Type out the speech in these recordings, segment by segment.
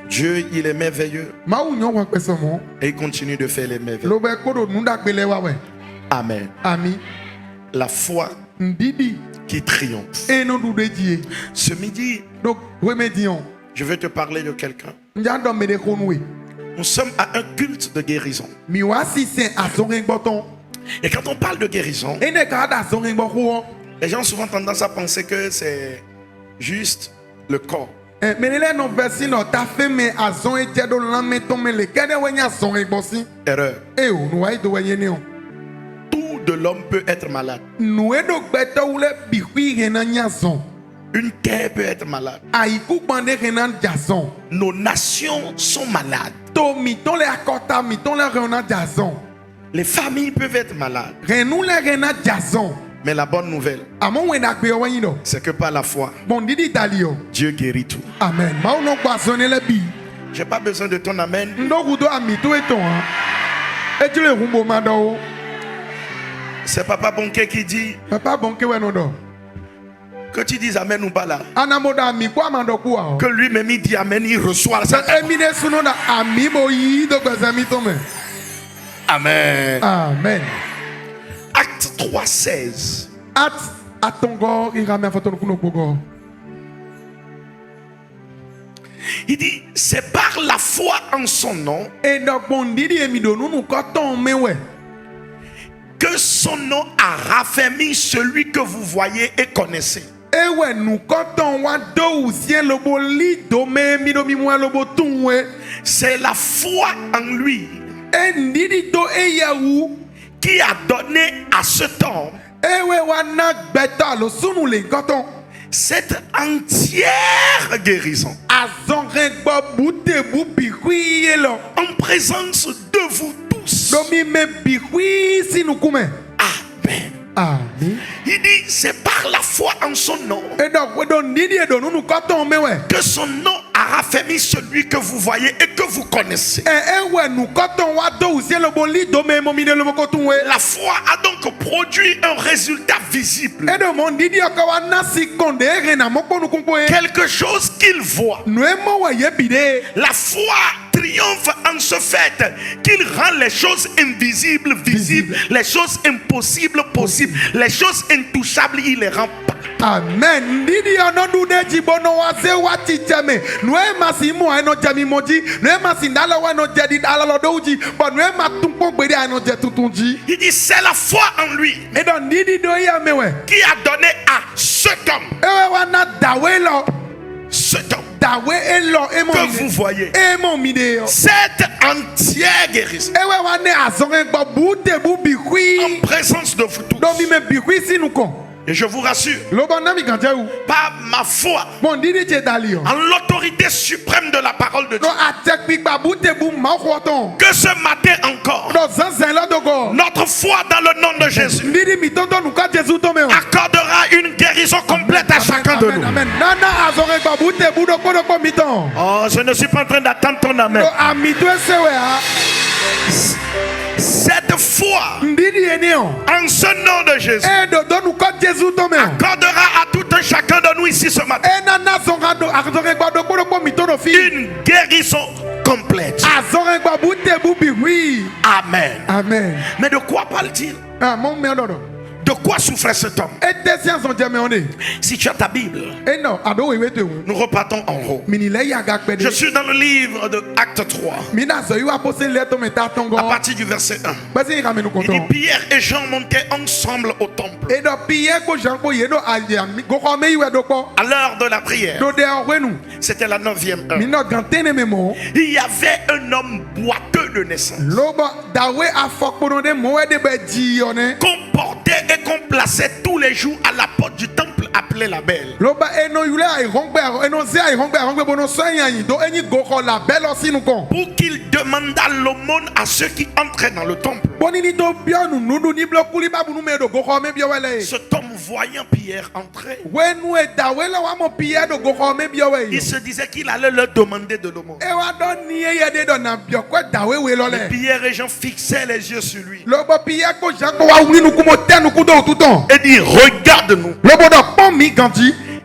Dieu, il est merveilleux et il continue de faire les merveilles. Amen. La foi qui triomphe. Ce midi, je vais te parler de quelqu'un. Nous sommes à un culte de guérison. Et quand on parle de guérison, les gens ont souvent tendance à penser que c'est juste le corps. Erreur. Tout de l'homme peut être malade. Une terre peut être malade. Nos nations sont malades. Les familles peuvent être malades. Mais la bonne nouvelle, c'est que par la foi, Dieu guérit tout. Amen. J'ai pas besoin de ton amen. C'est Papa Bonke qui dit que tu dises amen ou pas là. Que lui-même il dit amen, il reçoit ça. Amen. Amen. Acte 3:16. Il dit, c'est par la foi en son nom que son nom a raffermi celui que vous voyez et connaissez. C'est la foi en lui qui a donné à ce temps cette entière guérison en présence de vous tous. Amen. Il dit c'est par la foi en son nom que son nom a raffermi celui que vous voyez et que vous connaissez. La foi a donc produit un résultat visible. Quelque chose qu'il voit. La foi triomphe en ce fait qu'il rend les choses invisibles visibles, les choses impossibles possibles, les choses intouchables il les rend pas. Amen. Il dit c'est la foi en lui qui a donné à cet homme que vous voyez cette entière guérison en présence de vous tous. Et je vous rassure, par ma foi, en l'autorité suprême de la parole de Dieu, que ce matin encore, notre foi dans le nom de Jésus accordera une guérison complète à chacun de nous. Oh, je ne suis pas en train d'attendre ton amen. Cette foi en ce nom de Jésus accordera à tout un chacun de nous ici ce matin une guérison complète. Amen. Amen. Mais de quoi parle-t-il? De quoi souffrait cet homme? Si tu as ta Bible, nous repartons en haut. Je suis dans le livre de Acte 3, à partir du verset 1. Il dit Pierre et Jean montaient ensemble au temple à l'heure de la prière. C'était la 9e heure. Il y avait un homme boiteux de naissance qu'on portait et qu'on plaçait tous les jours à la porte du temple appelé la Belle, pour qu'il demandât l'aumône à ceux qui entraient dans le temple. Cet homme voyant Pierre entrer, il se disait qu'il allait leur demander de l'aumône. Mais Pierre et Jean fixaient les yeux sur lui et dit regarde-nous.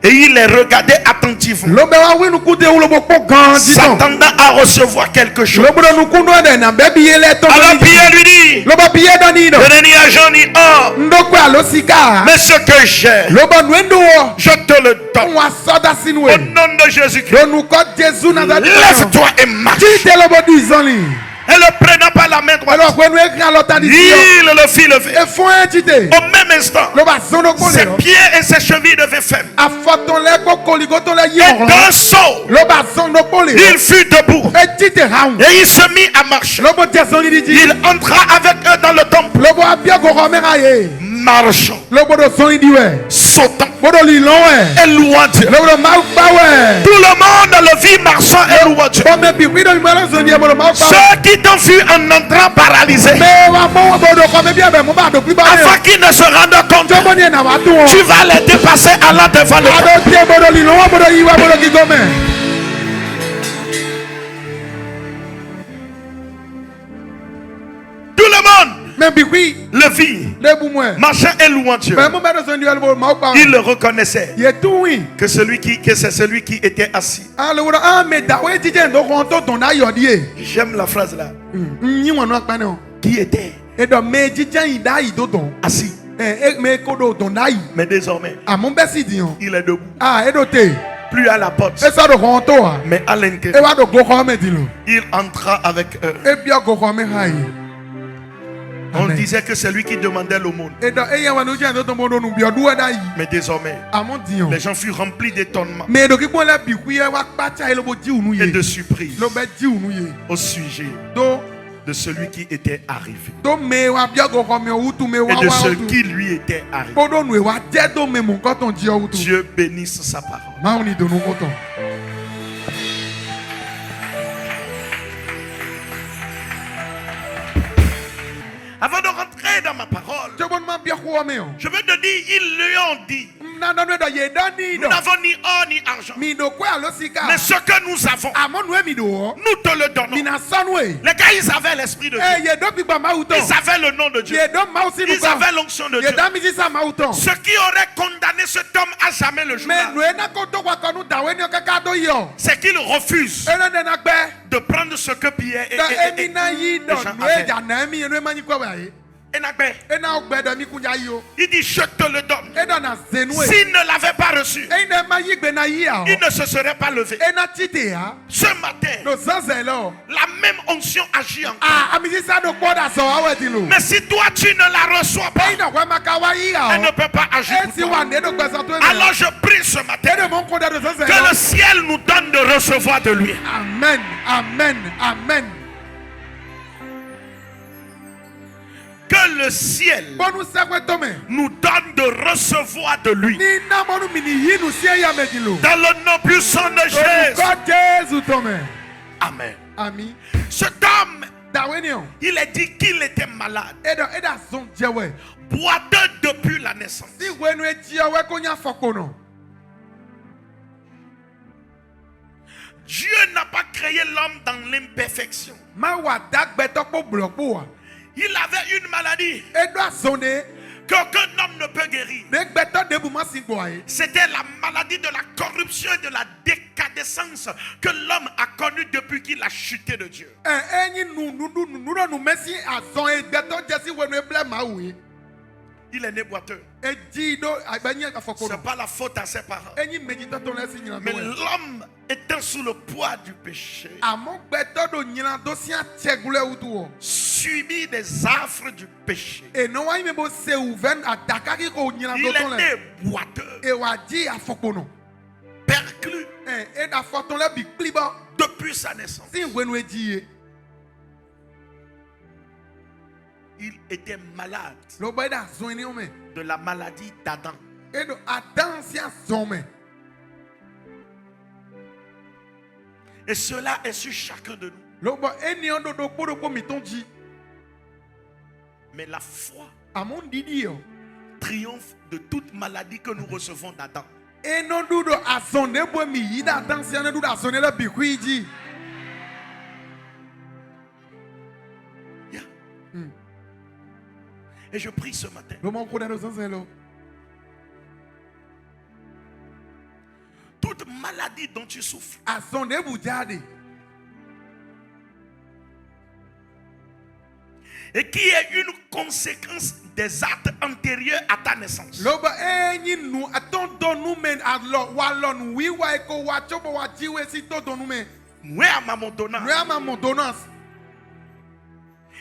Et il les regardait attentivement, Lobe wa winu kude ulo bo po gan di don. s'attendant à recevoir quelque chose. Lobe do nukundu ade na bebi ele to. Alors Pierre lui dit, Lobe biye do ni do. je n'ai ni argent ni or, Ndokwe alosika. mais ce que j'ai, Lobe nwendo wo. je te le donne. Wa soda sinwe. Au nom de Jésus-Christ, Do nuko Jésus Nazareth. lève-toi et marche. Ti te lobo di zoni. Et le prenant par la main droite, Alors when we ekran lota di il si. le fit lever. E fon entité. Au même instant, Lobe zono ko ses le. pieds et ses chevilles devaient fermes. Afoton le ko koligoton le Et yor. d'un saut, Lobe zono ko le. il fut debout. E tite haun. Et il se mit à marcher. Lobe Jésus di di. Il entra avec eux dans le temple, Lobe abia go romera ye. marchant, Lobe do zoni di we. sautant Bodo li lon we. et louant Dieu. Lobe do ma pa we. Tout le monde le vit marchant et louant Dieu. Bon me bi wido mi mala zoni e bodo ma pa. Ceux qui t'ont vu en entrant paralysé, Me wa mo bodo ko me bia be mo ba do pi ba. afin qu'ils ne se rendent compte, Jomo ni na wa tu. tu vas les dépasser allant devant le temple. Ado tie bodo li lon wa bodo yi wa bodo ki go me. Tout le monde Me bi wi le vit de bu mo. marchant et louant Dieu. Me mo be do zoni e bodo ma pa. Il le reconnaissait Ye tu wi. que c'est celui qui était assis. Ah le wodo ah me da we ti je ndo ko to don na yo die. J'aime la phrase là. Nyi won no pa ne o. Qui était E do me ji jan yi da yi do don. assis. Me ko do don na yi. Mais désormais, Amon be si di on. il est debout. Ah e do te. Plus à la porte, E so do ko to a. mais à E l'intérieur. wa do go ko me di lo. Il entra avec eux. E bia go ko me ha yi. On Amen. disait que c'est lui qui demandait l'aumône. E do e ya wa no je ndo to mo do nu bia du da yi. Mais désormais, Amon di on. les gens furent remplis d'étonnement Me do ki pon la bi ku ye wa pa cha lo bo ji unu et ye. de surprise Lo be ji unu ye. au sujet Do de celui qui était arrivé do me wa bia go ko me o tu me wa et de wa ce o tu. qui lui était arrivé. Bodo nu e wa je do me mo ko ton ji o tu. Dieu bénisse sa parole. Ma oni do nu ko ton. Avant de rentrer dans ma parole, Je bon ma bia ko me o. je veux te dire, ils lui ont dit, Na do do ye do ni nous do. n'avons ni or ni argent, Mi do ko alosika. mais ce que nous avons, Amon nu e mi do o. nous te le donnons. Mi na son we. Les gars, ils avaient l'esprit de Dieu. Eh ye do bi ba ma uton. Ils avaient le nom de Dieu. Ye do ma usi nu Ils ko. avaient l'onction de Ye Dieu. da mi si sa ma uton. Ce qui aurait condamné cet homme à jamais le Me jour-là, nu e na ko to kwa kanu da we ni o kaka do yo. c'est qu'il refuse Ene ne na gbe. de prendre ce que Pierre Da emi na yi do gens nu e ja na emi nu e ma ni ko wa ye. avaient. Ena o gbe do mi kunja yi o. Il dit, je te le donne. E do na zenu e. S'il ne l'avait pas reçu, E ne ma yi gbe na yi a o. il ne se serait pas levé. E na tite a. Ce matin, Do zanze lo. la même onction agit encore. Ah, ami si sa do po da so awe ti lo. Mais si toi, tu ne la reçois pas, E na kwa ma ka wa yi a elle ne o. peut pas agir E pour si toi. wa ne do gbe sa to e. Alors je prie ce matin E de mon ko da do zanze que lo. le ciel nous donne de recevoir de lui. Amen. Amen. Amen. Que le ciel Bonu sakwe tome. nous donne de recevoir de lui. Ni na monu mini yi nu sie ya me di lo. Dans le nom puissant de Jésus. Ko Jésus tome. Amen. Ami. Cet homme, Da we ni o. il a dit qu'il était malade, E da zon jewe. boiteux depuis la naissance. Si we nu e ji we ko nya foko no. Dieu n'a pas créé l'homme dans l'imperfection. Ma wa dagbe to po blopo wa. Il avait une maladie E do azone. qu'aucun homme ne peut guérir. Ne gbe to de bu ma sin gbo aye. C'était la maladie de la corruption et de la décadescence que l'homme a connue depuis qu'il a chuté de Dieu. Enyi nu mesi azon e gbe to jesi we nu e ble ma we. Il est né boiteux. E ji do agbanyi ka foko Ce n'est no. pas la faute à ses parents. Enyi meji to to lesi nyina Mais do. l'homme étant sous le poids du péché, Amon gbe to do nyina do si ategule utu o. subit des affres du péché. E no wa me bo se uven adaka ki ko nyina Il do est ton le. né boiteux, E wa ji afoko no. perclus E da foton le bi pliba. depuis sa naissance. Si we nu e ji ye. Il était malade Lo ba da zon ni o me. de la maladie d'Adam. E do adan si azon me. Et cela est sur chacun de nous. Lo ba eni on do po mi ton ji. Mais la foi Amon didi yo. triomphe de toute maladie que nous recevons d'Adam. E non do do azon de bo mi yi da dan si an do da azon le bi ku ji. Yeah. Et je prie ce matin Lo mon ko da do zanze lo. maladie dont tu souffres. Azon e bujade. Et qui est une conséquence des actes antérieurs à ta naissance. Loba enyi nu atondo nu men alo walon wi wa eko wa chobo wa jiwe si todo nu men. Oui, à Mamondona. Nu ama mondonance.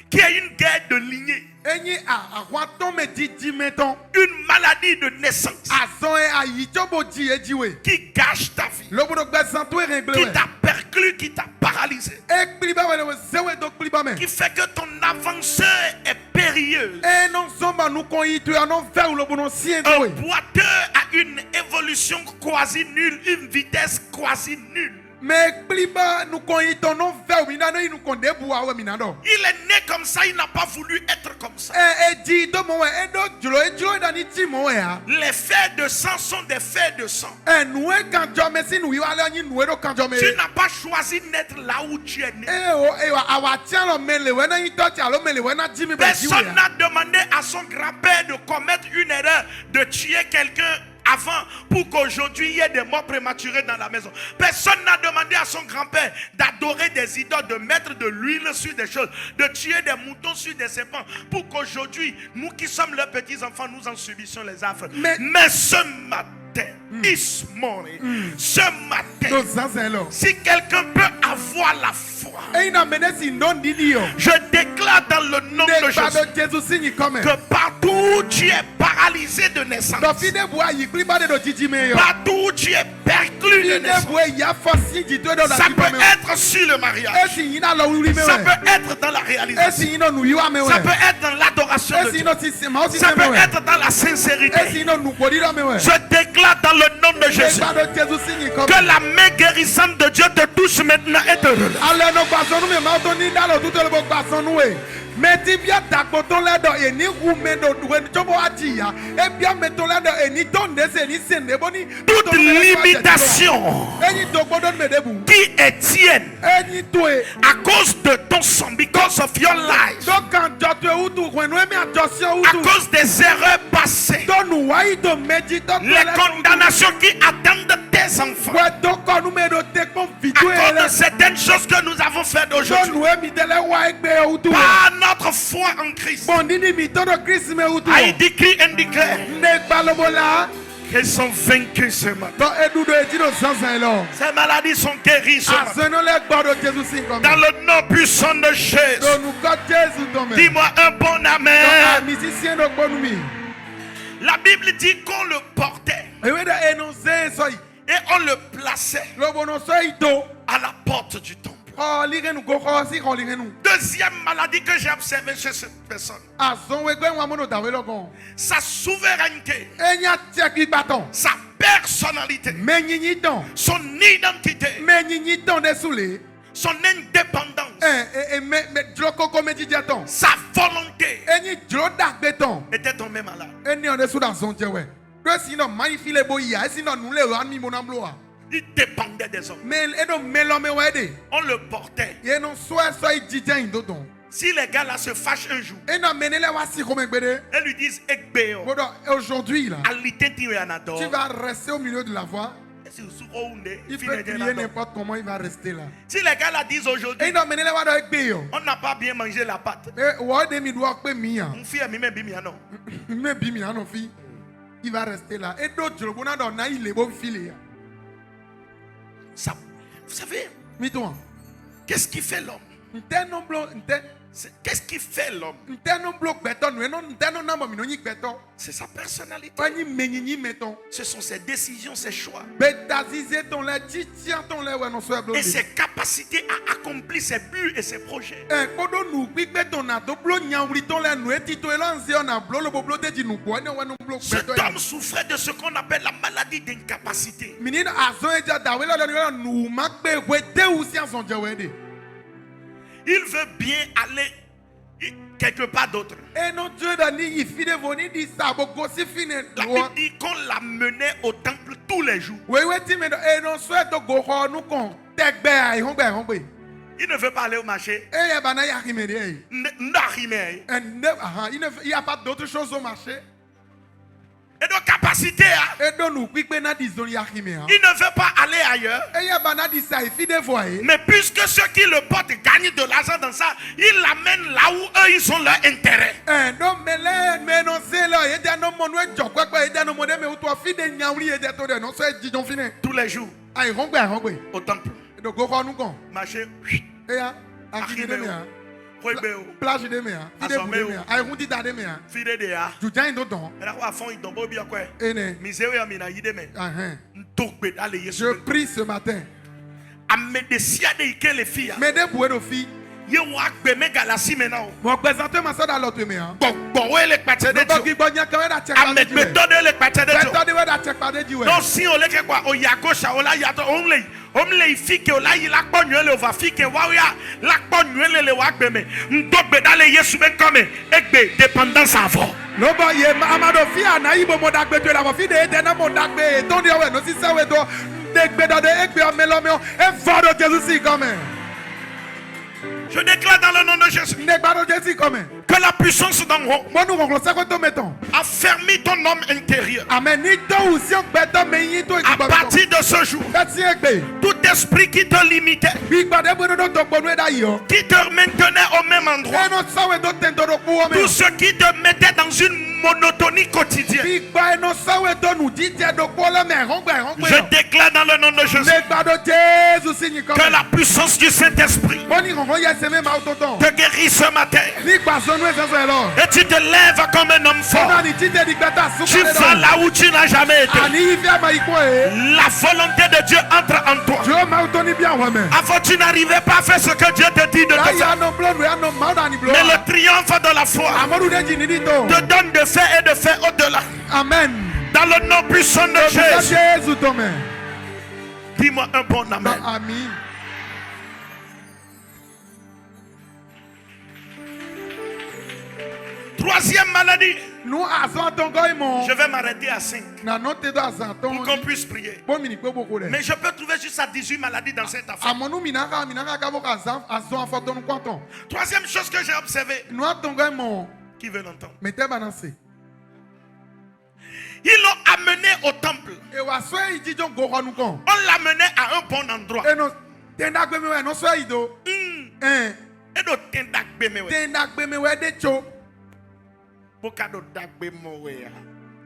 Qui est une guerre de lignée. Enyi a waton me didi meton. Une maladie de naissance. Azon e ayi chobo ji e jiwe. Qui gâche ta vie. Lobo do gbe santo e rengle Qui we. t'a perclus, qui t'a paralysé. E kliba we zewe do kliba me. Qui fait que ton avancée est périlleuse. E non zomba nu kon yi tu anon ver lobo no sien Un we. boiteux a une évolution quasi nulle, une vitesse quasi nulle. Mais kliba nu kon yi ton non ver mi na no yi nu kon debu awe mi na do. Il est né comme ça, il n'a pas voulu être comme ça. E di do mo we e do jlo da ni ti mo we ha. Les faits de sang sont des faits de sang. E nu e kanjo me si nu yi wa le anyi nu e do kanjo me. Tu n'as pas choisi d'être là où tu es né. E wa awa tian lo mele we na yi to ti alo mele we na ji mi be ji we. Personne n'a demandé à son grand-père de commettre une erreur, de tuer quelqu'un avant pour qu'aujourd'hui il y ait des morts prématurés dans la maison. Personne n'a demandé à son grand-père d'adorer des idoles, de mettre de l'huile sur des choses, de tuer des moutons sur des serpents pour qu'aujourd'hui, nous qui sommes leurs petits-enfants, nous en subissions les affres. Mais ce matin, this morning, ce matin, Do zanzen lo. si quelqu'un peut avoir la foi, E ina mene si non didi yo. je déclare dans le nom de Ne ba Jésus do Jésus signi comme. que partout où tu es paralysé de naissance, Do fi de bua yi kliba de do jiji me yo. partout où tu es perclus de Fi de naissance, bua ya fosi ji to do da ça ki peut me. être sur le E mariage, si ina lo wuri me ça we. peut être dans la E réalisation, si ino nu yi wa me we. ça peut être dans l'adoration E de si Dieu, ino si ma o si ça me peut we. être dans la E si sincérité. ino nu kodi do me we. Je déclare dans le nom de Ne Jésus ba do Jésus signi comme. que la main guérissante de Dieu te touche maintenant et te relève. Ale no gbason nu me ma to ni da lo tu to le bo gbason nu we. Me ti bia dagbo to le do eni hu me do we chobo ati ya. E bia me to le do eni to ndese eni sende bo ni. Toute limitation Eni to gbodo me debu. qui est tienne Eni to e. à cause de ton sang, because of your life, Do kan jo to e utu when we me adjustion à utu. cause des erreurs passées, Do nu wa i do meji to les condamnations qui attendent tes enfants, we do ko nu me do te kon à video cause de ele. certaines choses que nous avons faites Do aujourd'hui, nu e mi tele wa egbe utu. par notre foi en Christ, Bon dini mi to do Christ me utu. I decree and declare Ne gbalobo la. qu'ils sont vaincus ce matin. Do edu do eti do sansan lo. Ces maladies sont guéries ce matin. Aseno le gbodo Jésus sin comme. Dans le nom puissant de Jésus. Do nu ko Jésus do me. Dis-moi un bon Do amen. musicien do gbonu mi. La Bible dit qu'on le portait Ewe de enonce so yi. et on le plaçait Lobo no so yi to. à la porte du temple. Oh lige nu go ko si ko lige nu. Deuxième maladie que j'ai observée chez cette personne, Azon we gbe wa mo no dawe logon. sa souveraineté, Enya teki baton. sa personnalité, Me nyinyi ton. son identité, Me nyinyi ton de soule. son indépendance, Me dro koko me jija ton. sa volonté Eni dro dagbe ton. était tombée malade. Eni on de sou da zon jewe. Do sinon magnifique le bo ya. Sinon nous le ran mi monamblo a. Il dépendait des hommes. Mais edo melo me wede. On le portait. Ye non so yi jija indodon. Si les gars là se fâchent un jour Eno menele wa si comme gbede. et lui disent Ekbeo, Bodo aujourd'hui là. alitenti yanado, Tu vas rester au milieu de la voie. Il peut crier n'importe comment, il va rester là. si les gars là disent aujourd'hui, Et non, mais on n'a pas bien mangé la pâte, il va rester là. Et d'autres, il est filé. ça, vous savez, Mets-toi. qu'est-ce qui fait l'homme? Qu'est-ce qui fait l'homme? C'est sa personnalité. Ce sont ses décisions, ses choix. Et ses capacités à accomplir ses buts et ses projets. Cet homme souffrait de ce qu'on appelle la maladie d'incapacité. Il veut bien aller quelque part d'autre. La Bible dit qu'on la menait au temple tous les jours. Il ne veut pas aller au marché. Il n'y a pas d'autre chose au marché. Et de capacité, hein. Et donc nous pique na di zone yakime hein. Il ne veut pas aller ailleurs. Et ya bana di sa ifi de voyer. Mais puisque ceux qui le portent gagnent de l'argent dans ça, ils l'amènent là où eux ils ont leur intérêt. Donc mais non c'est là et dan no monwe jokwa kwa et dan no mode me uto fi de nyauri et to de non so e jijon fine. Tous les jours Ai rongbe au temple. Donc go ko nu kon. Marcher. Et ya akide de me hein. Plage de me hein. Fi de bu de me hein. Ai rundi ta de me hein. Fide de ya. Jujan do don. Et là à fond il tombe bien quoi. Ene. Misère ya mina yide me. Ntokbe dale Yesu. Je prie ce matin. Amedesia de ike les filles. Mais de boué de filles. Ye wa gbe me galasi maintenant. Mon présenteur m'a ça dans l'autre me hein. Bon ouais les pâtés de Dieu. Amet méthode les pâtés de Dieu. Donc si on les que quoi, o ya gauche o la ya to on les fike o la yi la kponu le va fike wa ya la kponu le wa gbe me. Ndogbe dale Yesu ben comme egbe dépendance avant. No ba ye amado fi ana ibo mo dagbe to la mo fi de na mo dagbe ton de we no si se we do degbe do de egbe o melo me e va de Jésus si comme. Je déclare dans le nom de Jésus que la puissance d'en haut a fermé ton homme intérieur. Amen. À partir de ce jour, tout esprit qui te limitait, qui te maintenait au même endroit, tout ce qui te mettait dans une monotonie quotidienne, je déclare dans le nom de Jésus que la puissance du Saint-Esprit te guérit ce matin. Et tu te lèves comme un homme fort. Tu vas là où tu n'as jamais été. La volonté de Dieu entre en toi. Avant tu n'arrivais pas à faire ce que Dieu te dit de te faire. Mais le triomphe de la foi te donne de faire et de faire au-delà. Amen. Dans le nom puissant de Jésus. Dis-moi un bon amen. Amen. Troisième maladie. Je vais m'arrêter à 5 pour qu'on puisse prier. Mais je peux trouver juste à 18 maladies dans cette affaire. Troisième chose que j'ai observée. Qui veut l'entendre? Ils l'ont amené au temple. On l'a mené à un bon endroit.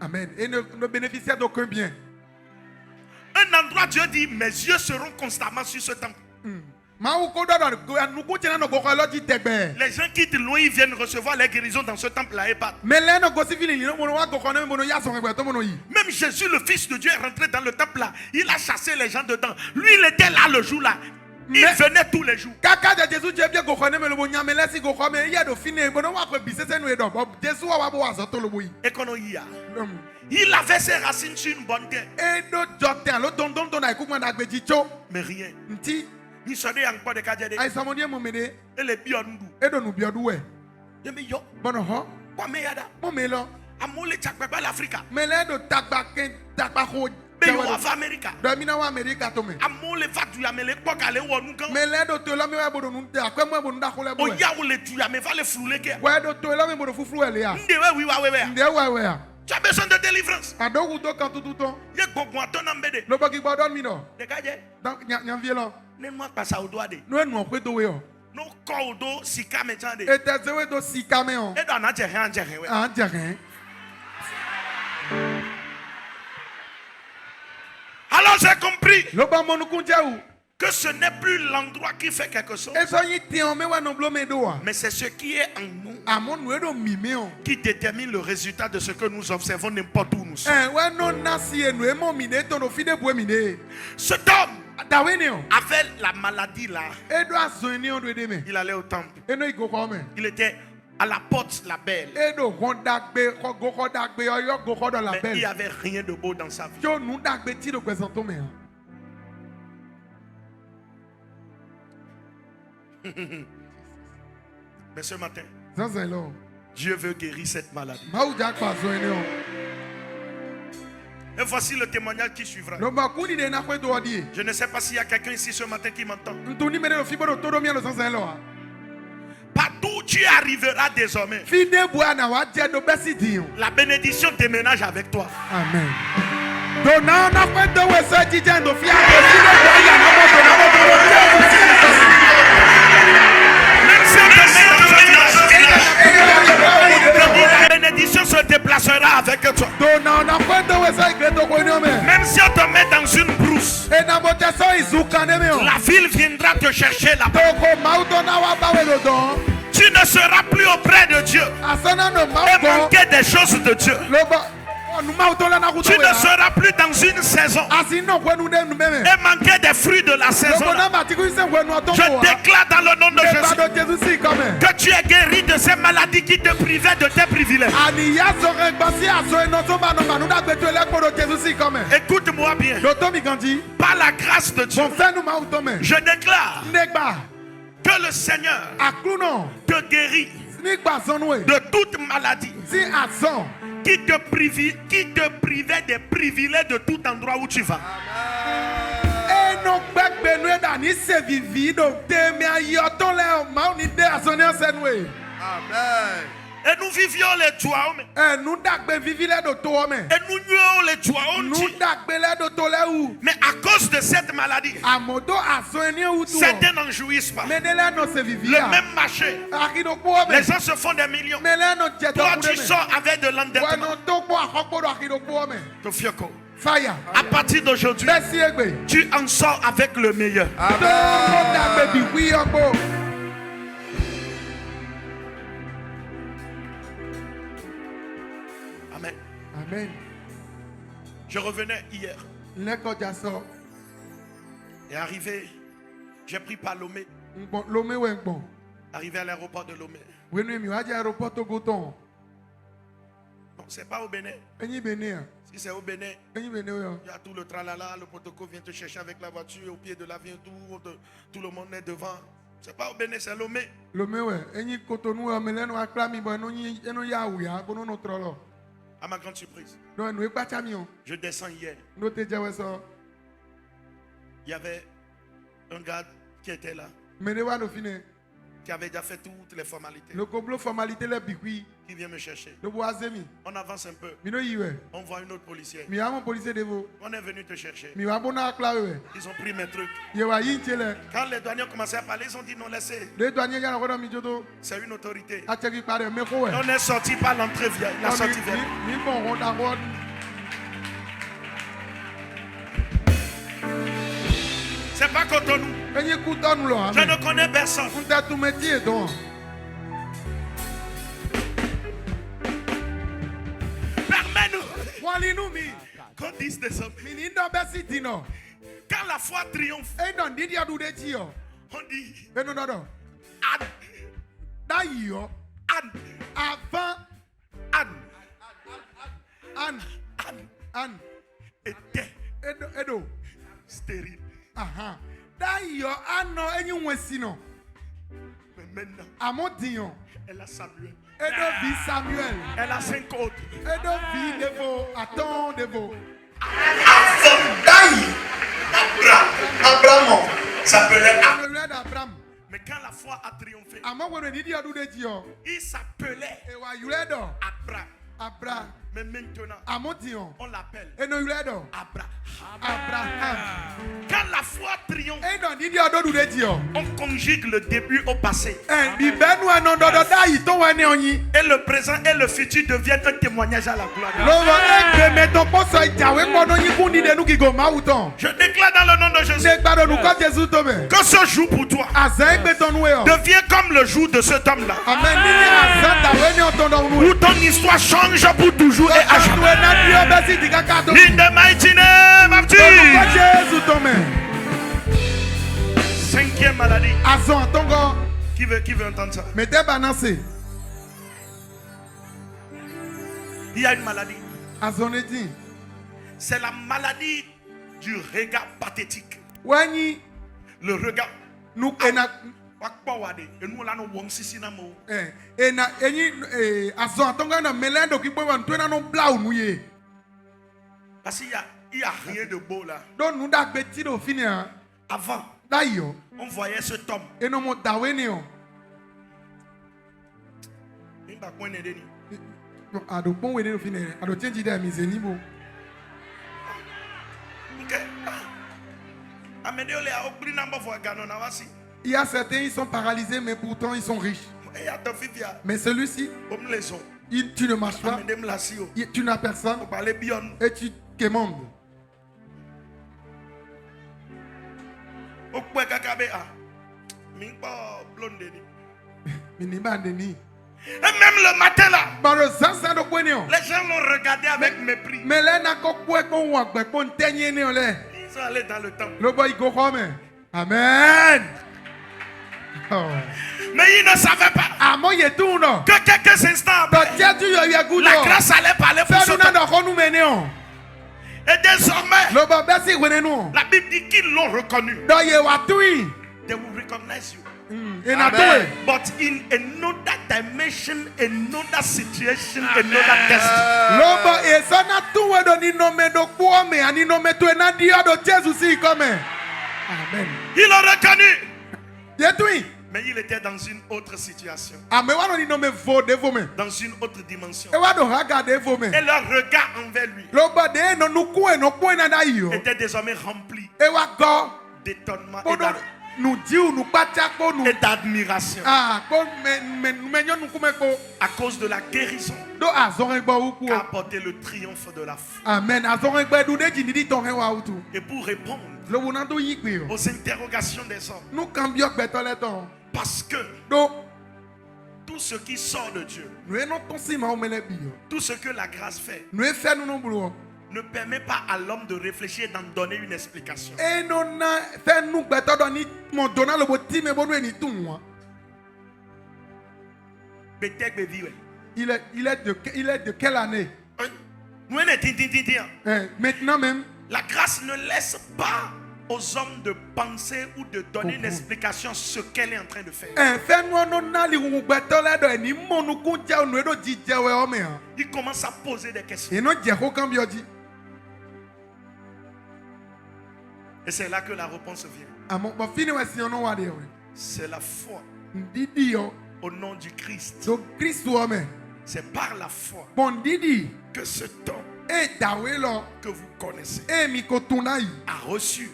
Amen. Et ne bénéficier d'aucun bien. Un endroit, Dieu dit, mes yeux seront constamment sur ce temple. Les gens qui de loin ils viennent recevoir les guérisons dans ce temple-là et pas. Même Jésus, le Fils de Dieu, est rentré dans le temple-là. Il a chassé les gens dedans. Lui, il était là le jour-là. Il venait tous les jours. Et qu'on y a. Il avait ses racines sur une bonne terre. Mais rien. Il sonnait encore de Kadjade. Et les biondou. Je me yo. Quoi me yada? Amole chakbaba l'Afrique. Mais yo va America. Amole va tu amele kwa kale wonu kan. O ya o le tu ya me va le flouler ke. Ndewe wi wa wewe. Tu as besoin de délivrance. Ye gbogbo aton na mbede. De kaje. Ne moi pas ça au doigt de. No ko o do sika me chande. E do na je we. Alors j'ai compris que ce n'est plus l'endroit qui fait quelque chose, mais c'est ce qui est en nous qui détermine le résultat de ce que nous observons n'importe où nous sommes. Cet homme avait la maladie là. Il allait au temple. Il était à la porte la belle. Mais il n'y avait rien de beau dans sa vie. Mais ce matin, Dieu veut guérir cette maladie. Et voici le témoignage qui suivra. Je ne sais pas s'il y a quelqu'un ici ce matin qui m'entend. Partout tu arriveras désormais. Fide bua na wa je do besi din. La bénédiction déménage avec toi. Amen. Dona na kwe do we so jije ndo fi a do fide bua ya na mo do Même si on te met dans la bénédiction se déplacera avec toi. Dona na kwe do we so igreto ko ni o me. Même si on te met dans une brousse, E na mo te so izuka ne me o. la ville viendra te chercher là-bas. Toko mauto na wa ba we do don. Tu ne seras plus auprès de Dieu Asana no et mauto. manquer des choses de Dieu. Lobo. Nu mauto la na ku Tu ne seras plus dans une saison Asino kwe nu de nu me. et manquer des fruits de la saison. Lobo na matiku se kwe nu oton Je ko. déclare dans le nom de Jésus Jésus si comme. que tu es guéri de ces maladies qui te privaient de tes privilèges. Ani ya so re gbasi aso eno so ba no manu da gbe to ele ko do Jésus si comme. Écoute-moi bien. Doto mi ganji. Par la grâce de Dieu, Bon fait nu mauto me. je déclare Negba. que le Seigneur Akluno. te guérit Nigba sonwe. de toute maladie Si ason. qui te privait des privilèges de tout endroit où tu vas. Eno gbegbe nu da ni se vivi do te mi ayoton le ma ni de asoni asenwe. Amen. Et nous vivions les joies. Nu dagbe vivi le do to me. Et nous nuons les joies. Nu dagbe le do to le u. Mais à cause de cette maladie, Amodo aso eni u tu. certains n'en jouissent pas. Medele no se vivi. Le même marché, Akido po me. les gens se font des millions. Mele no jeto Toi, ku tu me. sors avec de l'endettement. Bueno to po akokpo do akido po me. Tofioko. Fire. À partir d'aujourd'hui, Merci egbe. tu en sors avec le meilleur. To dagbe bi wi ogbo. Amen. Amen. Je revenais hier Leko jaso. et arrivé, j'ai pris par Lomé, Ngbon lome we ngbon. arrivé à l'aéroport de Lomé. Wenu mi wa je aéroport to goton. Non, c'est pas au Bénin. Enyi bene. Si c'est au Bénin, Enyi bene yo. il y a tout le tralala, le protocole vient te chercher avec la voiture, au pied de l'avion, tout le monde est devant. C'est pas au Bénin, c'est Lomé. Lome we. Enyi kotonu o mele no akla mi bo eno ya wu ya bono no trolo. À ma grande surprise, No enu ekpa chami o. je descends hier. No te jewe so. Il y avait un gars qui était là, Mene wa no fine. qui avait déjà fait toutes les formalités, Le koblo formalité le bikwi. qui vient me chercher. Le bo azemi. On avance un peu, Mi no yiwe. on voit une autre policière. Mi wa mon policier devo. On est venu te chercher. Mi wa bona akla we. Ils ont pris mes trucs. Ye wa yin chele. Quand les douaniers ont commencé à parler, ils ont dit non, laissez. Le douanier ya ko do mi jodo. C'est une autorité. A cheki pare me ko we. On est sorti par l'entrée via la sortie via. Mi bon ronda ron. C'est pas Cotonou. Enyi kutonu lo. Je ne connais personne. Nta tu métier don. Permets-nous Wali nu mi. qu'on dise désormais. Mi ni ndo besi dino. Quand la foi triomphe, E don didi adu de chi yo. on dit E no do. Anne, Da yi yo. Anne, Avant Anne, an Anne an. était Edo. stérile. Aha. Da yi yo ano enyi nwesi no. Mais maintenant, Amo diyon. elle a Samuel. Edo vi Samuel. Elle a 5 autres. Edo vi devo. Aton devo. Abraham s'appelait Anne. Ano yule Abraham. Mais quand la foi a triomphé, Amo wene didi adu de chi yo. il s'appelait E wa yule do. Abraham. Abra. Mais maintenant, Amo diyon. on l'appelle Eno yule do. Abraham. Abraham. Quand la foi triomphe, E don didi adu de chi yo. on conjugue le début au passé. Bi benu eno do do da yi to wene onyi. Et le présent et le futur deviennent un témoignage à la gloire de Dieu. Lovo egbe meton poso ijawe kono yin kundi de nu ki go mawuton. Je déclare dans le nom de Jésus Se gbado nu ko Jesu to me. que ce jour pour toi Azen egbe ton we o. devient comme le jour de cet homme-là. Amen ni azen da we ni oton do nu. Où ton histoire change pour toujours et à Atu jamais. na dio be si diga ka to. In the mighty name of Ko Jesus. Jesu to me. 5e maladie. Azon tongo Qui veut entendre ça? mete bananse. Il y a une maladie. Azon eti. C'est la maladie du regard pathétique. Wani Le regard. nu ena Wakpawade. Et nous là nous wong sisi na mo. ena enyi azon tongo na melendo ki bo wan to na no blau nu ye. Parce qu'il y a rien de beau là. Don nu da gbe ti do fini a. Avant, Da yo. on voyait cet homme. Eno mo dawe ni o. Mimba point n'aidé ni. Ado bon wede no fine. Ado change de mi zenibo. Ok. Amede ole a obri namba fo gano na wasi. Il y a certains, ils sont paralysés, mais pourtant ils sont riches. Et ya to fifia. Mais celui-ci, Om les ont. tu ne marches pas, Amede mlasi o. tu n'as personne On parle bion. et tu quémandes. Okwe kakabe a. Mimba blonde ni. Miniba Denis. Et même le matin là, Dans le sens de Quenio. les gens m'ont regardé avec mépris. Mais là, n'a qu'au point qu'on voit, qu'on teigne né, là. Ils sont allés dans le temple. Le boy go home. Amen. Oh. Mais ils ne savaient pas Ah, moi, il est tout, non. que quelques instants après, Tiens, tu y a goût. la grâce allait parler pour Fais ce nous temps. dans nous mener. Et désormais, Le boy, merci, venez nous. la Bible dit qu'ils l'ont reconnu. Dans y a tout. They will recognize you. Et n'a tout. But in another dimension, another situation, another test. Le boy, et ça n'a tout, et donné nommé de quoi, mais ani nommé tout, et n'a dit à de Jésus aussi, comme. Amen. Ils l'ont reconnu. Il est tout. Mais il était dans une autre situation, Ah, mais on dit nommé vaut de vous, mais. dans une autre dimension. Et on doit regarder vous, mais. Et leur regard envers lui Le boy, non, nous, quoi, non, quoi, n'a d'ailleurs. était désormais rempli Et on va d'étonnement nous dit nous pas nous et d'admiration ah mais nous comme à cause de la guérison do azon egba ou qu'a apporté le triomphe de la foi. amen azon egba du de jindi ton wa utu Et pour répondre le wona do yigbe aux interrogations des hommes, nous cambio beto le ton parce que do tout ce qui sort de Dieu, nous e non ton sima o mele bio tout ce que la grâce fait, nous e fait nous non blo ne permet pas à l'homme de réfléchir et d'en donner une explication. e non na fait nous beto do ni mon dona le boti me bonu ni tun wa il est de quelle année maintenant même la grâce ne laisse pas aux hommes de penser ou de donner une explication sur ce qu'elle est en train de faire. Il commence à poser des questions. Et c'est là que la réponse vient. C'est la foi au nom du Christ. C'est par la foi que ce temps que vous connaissez a reçu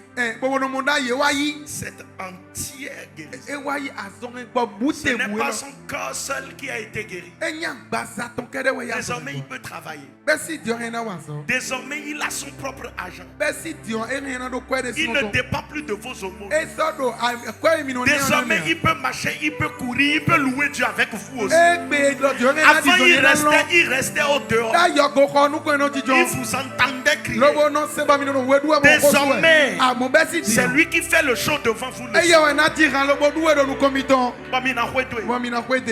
cette entière guérison. Ce n'est pas son corps seul qui a été guéri. Désormais, il peut travailler. Désormais, il a son propre argent. Il ne dépend plus de vos aumônes. Désormais, il peut marcher, il peut courir, il peut louer Dieu avec vous aussi. Avant, il restait au dehors. Il vous entendait crier. Désormais, c'est lui qui fait le show devant vous.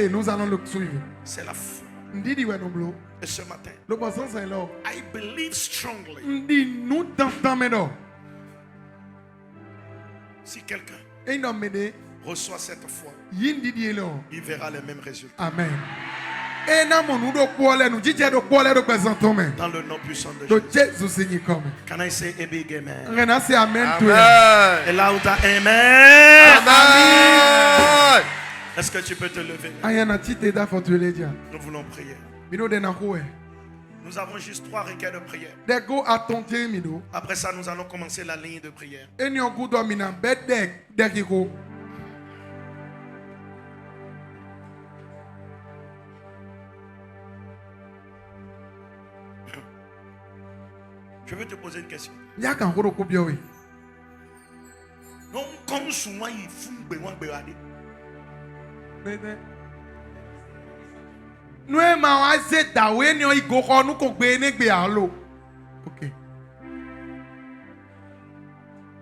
Nous allons le suivre. C'est la foi. Et ce matin, I believe strongly. Si quelqu'un reçoit cette foi, il verra les mêmes résultats. Amen. Dans le nom puissant de Jésus. Can I say a big amen? Amen. A loud amen. Amen. Est-ce que tu peux te lever? Nous voulons prier. Nous avons juste 3 requêtes de prière. Après ça, nous allons commencer la ligne de prière. Je veux te poser une question. Non, comme souvent il faut nous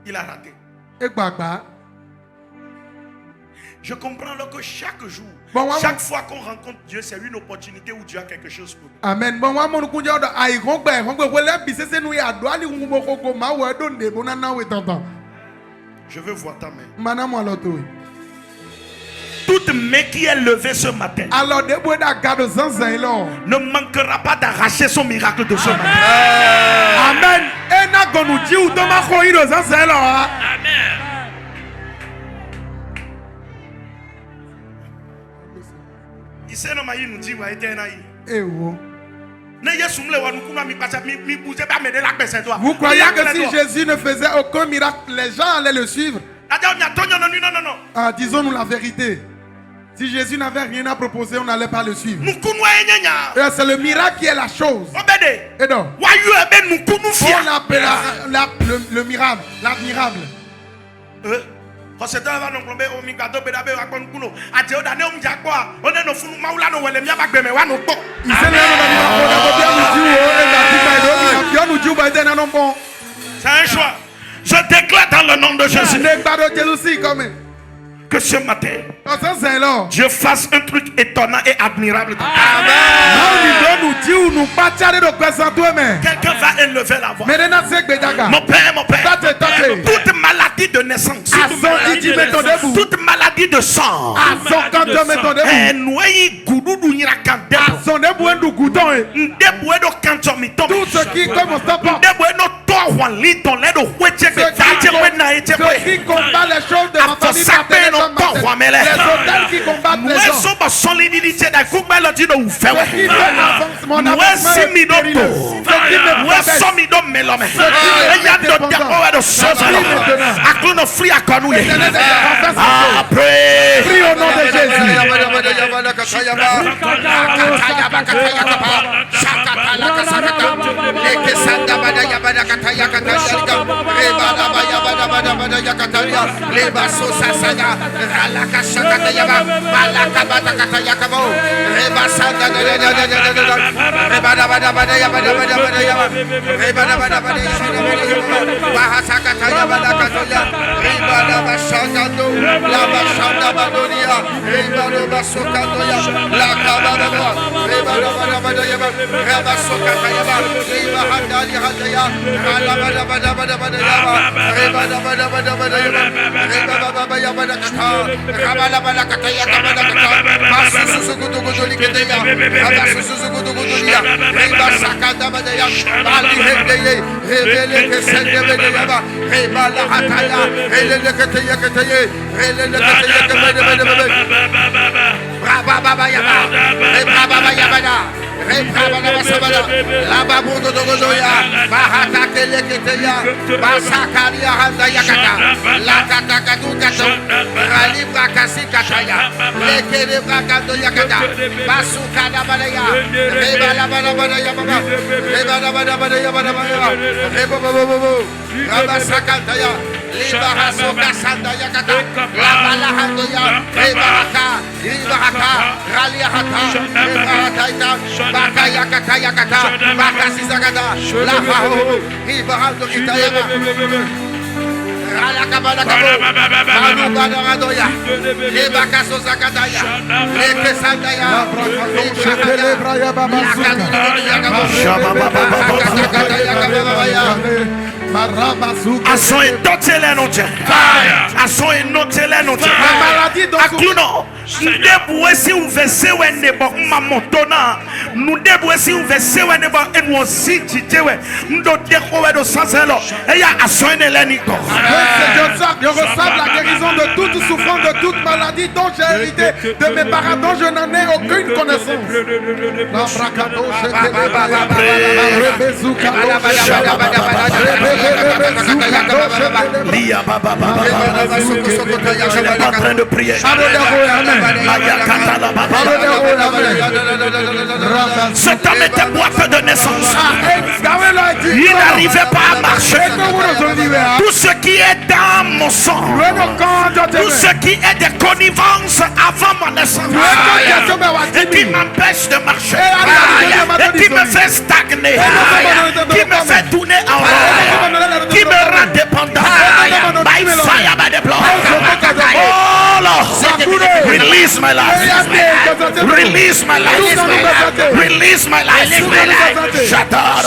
il a raté. Je comprends que chaque jour, chaque fois qu'on rencontre Dieu, c'est une opportunité où Dieu a quelque chose pour nous. Amen. Je veux voir ta main. Toute main qui est levée ce matin ne manquera pas d'arracher son miracle de ce matin. Amen. Eh oh. Vous croyez que si Jésus ne faisait aucun miracle, les gens allaient le suivre? Ah, disons-nous la vérité. Si Jésus n'avait rien à proposer, on n'allait pas le suivre. C'est le miracle qui est la chose. Et donc, on appelle le miracle, l'admirable. Il sait là, c'est un choix. Je déclare dans le nom de Jésus que ce matin, Dieu fasse un truc étonnant et admirable. Quelqu'un va élever la voix. Mon père, toute maladie de naissance, toute maladie de sang, tout ce qui combat les choses de ma famille, les hôtels qui combattent les gens, prie au nom de Jésus. Ason et doté les notes. Ason et noté les notes. Akuno. Nous débouer si vous versez ou ne bon mamontona. Nous débouer si vous versez ou ne bon et nous aussi titoué. Nous doit découvrir de sens alors. Et ya ason et l'enico. Je reçois la guérison de toute souffrance, de toute maladie dont j'ai hérité de mes parents, dont je n'en ai aucune connaissance. Je n'ai pas en train de prier. Cet homme était boiteux de naissance. Il n'arrivait pas à marcher. Tout ce qui est dans mon sang, tout ce qui est des connivences avant mon naissance, et qui m'empêche de marcher, et qui me fait stagner, qui me fait tourner en rond, qui me rend dépendant, by fire, by the blood. Oh Lord, release my life, release my life, release my life. Shut up.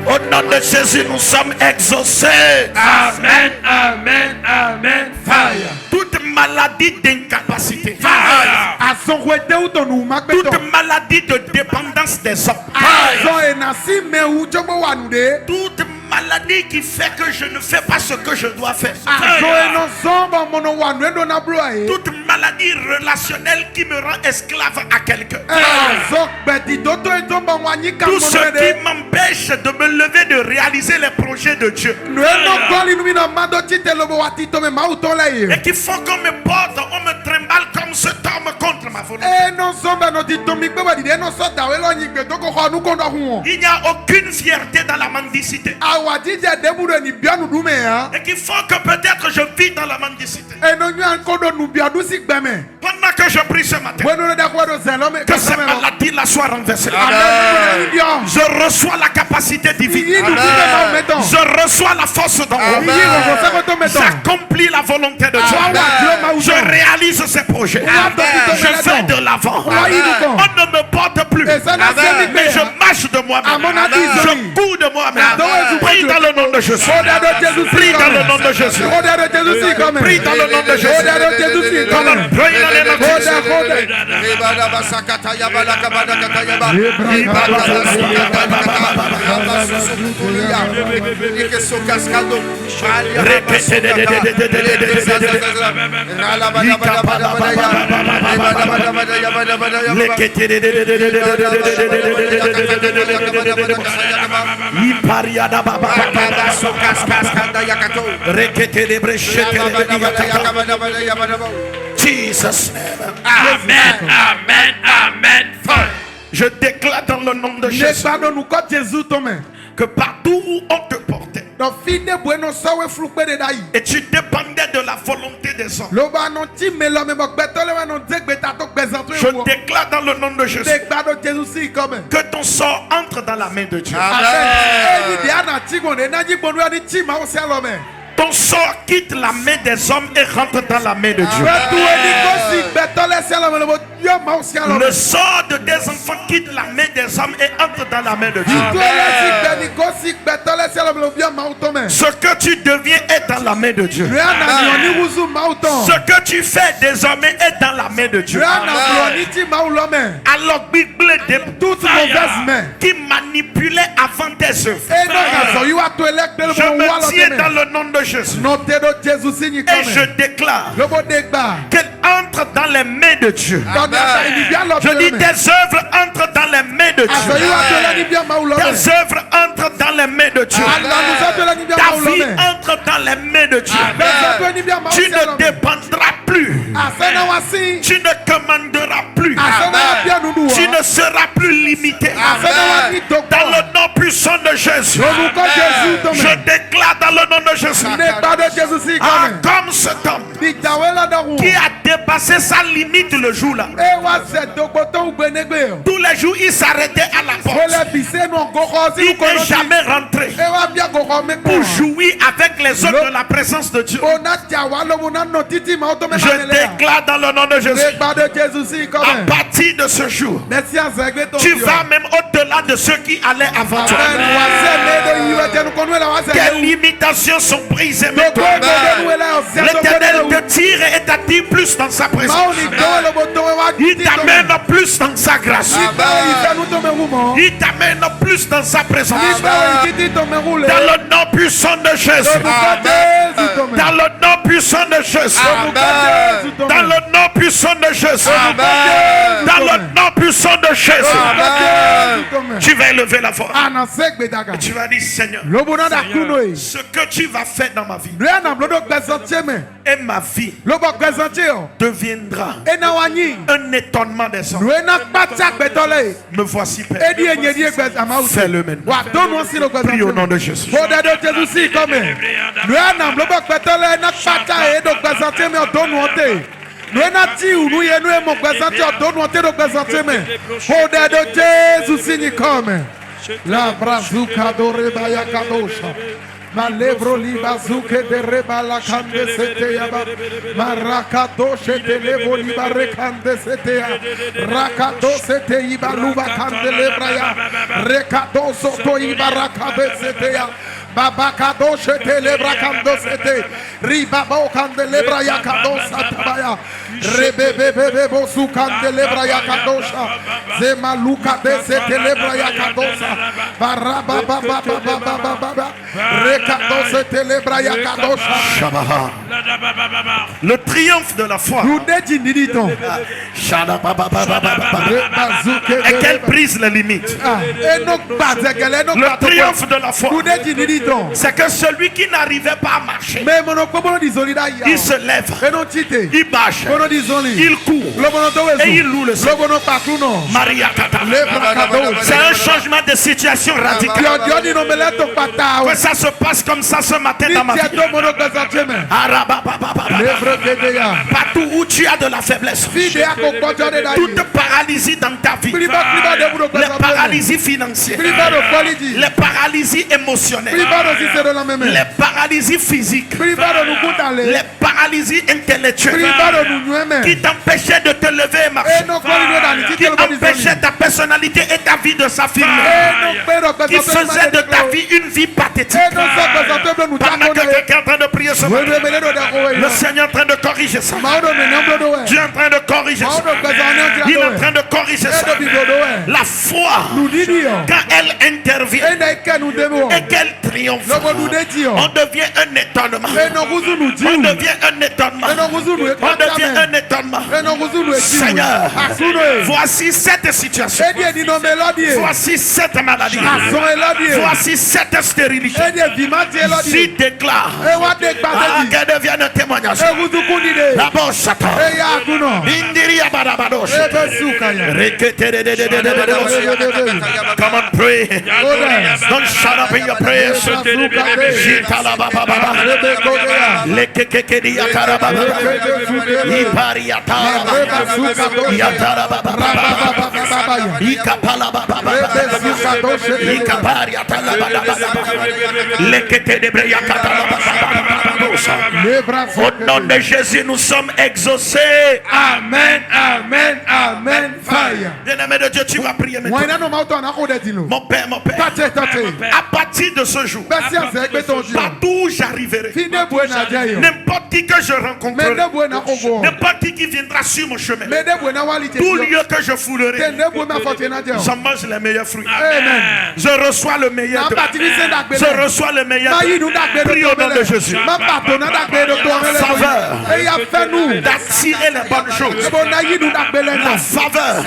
Au nom de Jésus, nous sommes exaucés. Amen, amen, amen. Fire. Toute maladie d'incapacité. Toute maladie de dépendance des hommes. Toute maladie qui fait que je ne fais pas ce que je dois faire. Toute maladie relationnelle qui me rend esclave à quelqu'un. Tout ce qui m'empêche de me lever, de réaliser les projets de Dieu. Et qui font qu'on me porte, on me trimballe comme ce homme contre ma volonté. Il n'y a aucune fierté dans la mendicité. Et qui font que peut-être je vis dans la mendicité. Pendant que je prie ce matin, que cette maladie-là soit renversée. Je reçois la capacité divine. Je reçois la force d'en haut. J'accomplis la volonté de Dieu. Je réalise ses projets. Je vais de l'avant. On ne me porte plus. Mais je marche de moi-même. Je cours de moi-même. Prie dans le nom de Jésus. Prie dans le nom de Jésus. Prie dans le nom de Jésus. Prie dans le nom de Jesus name. Amen, amen, amen. Je déclare dans le nom de Jésus que partout où on te portait et tu dépendais de la volonté des hommes, je déclare dans le nom de Jésus que ton sort entre dans la main de Dieu. Ton sort quitte la main des hommes et rentre dans la main de Dieu. Le sort de des enfants quitte la main des hommes et entre dans la main de Dieu. Ce que tu deviens est dans la main de Dieu. Ce que tu fais désormais est dans la main de Dieu. Alors Bible qui manipulait avant tes œuvres, je me tiens dans le nom de Jésus et je déclare qu'elle entre dans les mains de Dieu. Je dis tes œuvres entrent dans les mains de Dieu. Tes œuvres entrent dans les mains de Dieu. Ta vie entre dans les mains de Dieu. Tu ne dépendras plus. Tu ne commanderas plus. Tu ne seras plus limité. Dans le nom puissant de Jésus, je déclare dans le nom de Jésus, comme cet homme qui a dépassé sa limite le jour-là. Tous les jours, il s'arrêtait à la porte. Il n'est jamais rentré pour jouir avec les autres de la présence de Dieu. Je déclare dans le nom de Jésus, à partir de ce jour, tu vas même au-delà de ceux qui allaient avant toi. Tes limitations sont brisées maintenant. L'Éternel te tire et t'attire plus dans sa présence. Il t'amène plus dans sa grâce. Il t'amène plus dans sa présence. Dans le nom puissant de Jésus. Dans le nom puissant de Jésus. Dans le nom puissant de Jésus. Dans le nom puissant de Jésus. Tu vas élever la voix. Et tu vas dire, Seigneur, ce que tu vas faire dans ma vie et ma vie deviendra un étonnement des hommes. Me voici, Père. Fais-le maintenant. Prie au nom de Jésus. Malevro libazuke de rebala kande sete yaba. Marakato shete levo libare kande sete ya. Rakato sete ibaluba kande lebraya. Rekato soto ibarakabe sete ya. Babakado shete lebra kando sete. Ribabo kande lebra yakado satabaya. Rebebebebe bosu kande lebra yakadosha. Zemaluka de sete lebra yakadosa. Baraba baba baba baba baba. Rekado sete lebra yakadosha. Shabaha. Le triomphe de la foi. Et qu'elle brise les limites. Le triomphe de la foi. C'est que celui qui n'arrivait pas à marcher, il se lève, il marche, il court et il loue le Seigneur. Maria Kata. C'est un changement de situation radical. Que ça se passe comme ça ce matin dans ma vie. Partout où tu as de la faiblesse, toute paralysie dans ta vie, les paralysies financières, les paralysies émotionnelles, les paralysies physiques, les paralysies intellectuelles qui t'empêchaient de te lever et marcher, qui empêchaient ta personnalité et ta vie de s'affirmer, qui faisaient de ta vie une vie pathétique. Pendant que quelqu'un est en train de prier ce matin, le Seigneur est en train de corriger ça. Dieu est en train de corriger ça. Il est en train de corriger ça. La foi, quand elle intervient et qu'elle triomphe, on devient un étonnement. On devient un étonnement. On devient un étonnement. Seigneur, voici cette situation. Voici cette maladie. Voici cette stérilité. J'y déclare qu'elle devienne un témoignage. La bosse Satan. Indiria Barabadosh. Come on, pray. Don't shut up in your prayers. Jitala Baba Baba. Lekekekedi Yatara Baba. Ipari Yatara Baba. Yatara Baba Baba. Ikapala Baba Baba. Ikapari Yatala Baba. Lekete de Breyakatala Baba. Au nom de Jésus, nous sommes exaucés. Amen, amen, amen. Fire. Bien-aimé de Dieu, tu vas prier maintenant. Mon Père, à partir de ce jour, partout où j'arriverai, n'importe qui que je rencontrerai, n'importe qui viendra sur mon chemin, tout lieu que je foulerai, j'en mange les meilleurs fruits. Je reçois le meilleur. Je reçois le meilleur. Prie au nom de Jésus. La faveur d'attirer les bonnes choses. La faveur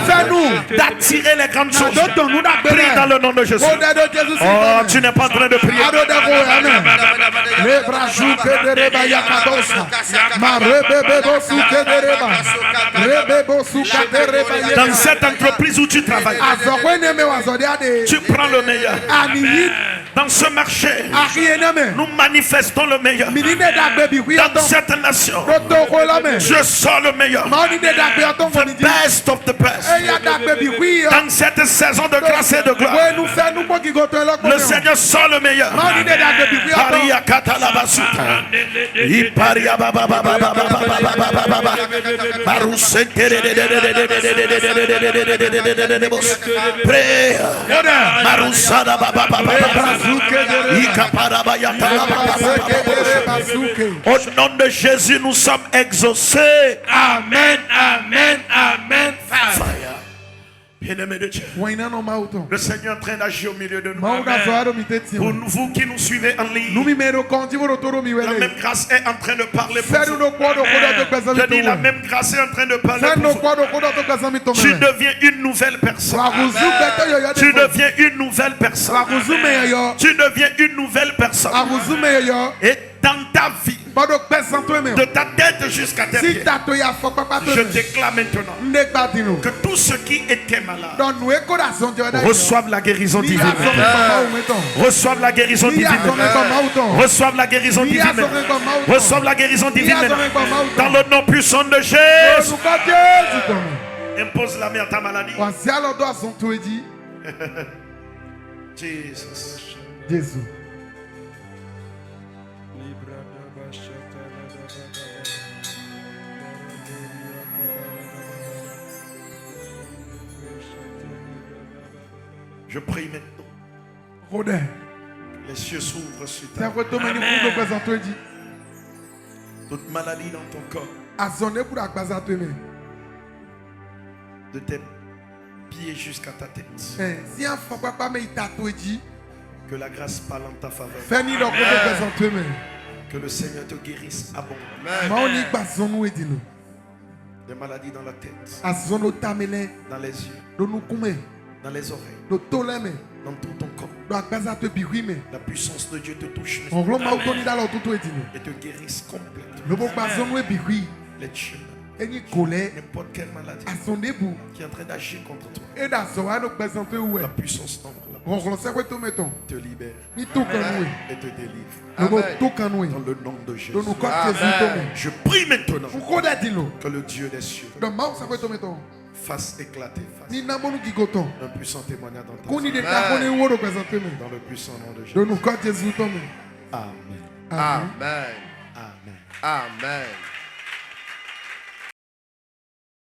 d'attirer les grandes choses. Prie dans le nom de Jésus. Oh, tu n'es pas en train de prier. Dans cette entreprise où tu travailles, tu prends le meilleur. Dans ce marché, nous manifestons le meilleur. Dans cette nation, je sors le meilleur. The best of the best. Dans cette saison de grâce et de gloire, le Seigneur sort le meilleur. Maria Katalabasuta. Iparia Baba Baba Baba Baba. Marusente. Pray. Marusada Baba Baba. Ikapara Yatala Baba. Au nom de Jésus, nous sommes exaucés. Amen, amen, amen. Fire. Bien-aimé de Dieu, le Seigneur est en train d'agir au milieu de nous. Pour vous qui nous suivez en ligne, la même grâce est en train de parler pour vous. Je dis, la même grâce est en train de parler pour vous. Tu deviens une nouvelle personne. Tu deviens une nouvelle personne. Tu deviens une nouvelle personne. Et dans ta vie, de ta tête jusqu'à tes pieds, je déclare maintenant que tous ceux qui étaient malades reçoivent la guérison divine. Reçoivent la guérison divine. Reçoivent la guérison divine. Reçoivent la guérison divine. Dans le nom puissant de Jésus. Impose la main à ta maladie. Jésus. Je prie maintenant. Les cieux s'ouvrent sur ta vie. Toute maladie dans ton corps. De tes pieds jusqu'à ta tête. Que la grâce parle en ta faveur. Que le Seigneur te guérisse abondamment. Des maladies dans la tête. Dans les yeux. Dans les oreilles. Dans tout ton corps. La puissance de Dieu te touche et te guérisse complètement. Les tumeurs. N'importe quelle maladie qui est en train d'agir contre toi. La puissance d'ombre te libère et te délivre. Dans le nom de Jésus. Je prie maintenant que le Dieu des cieux fasse éclater un puissant témoignage dans ta vie. Dans le puissant nom de Jésus. Amen. Amen. Amen. Amen.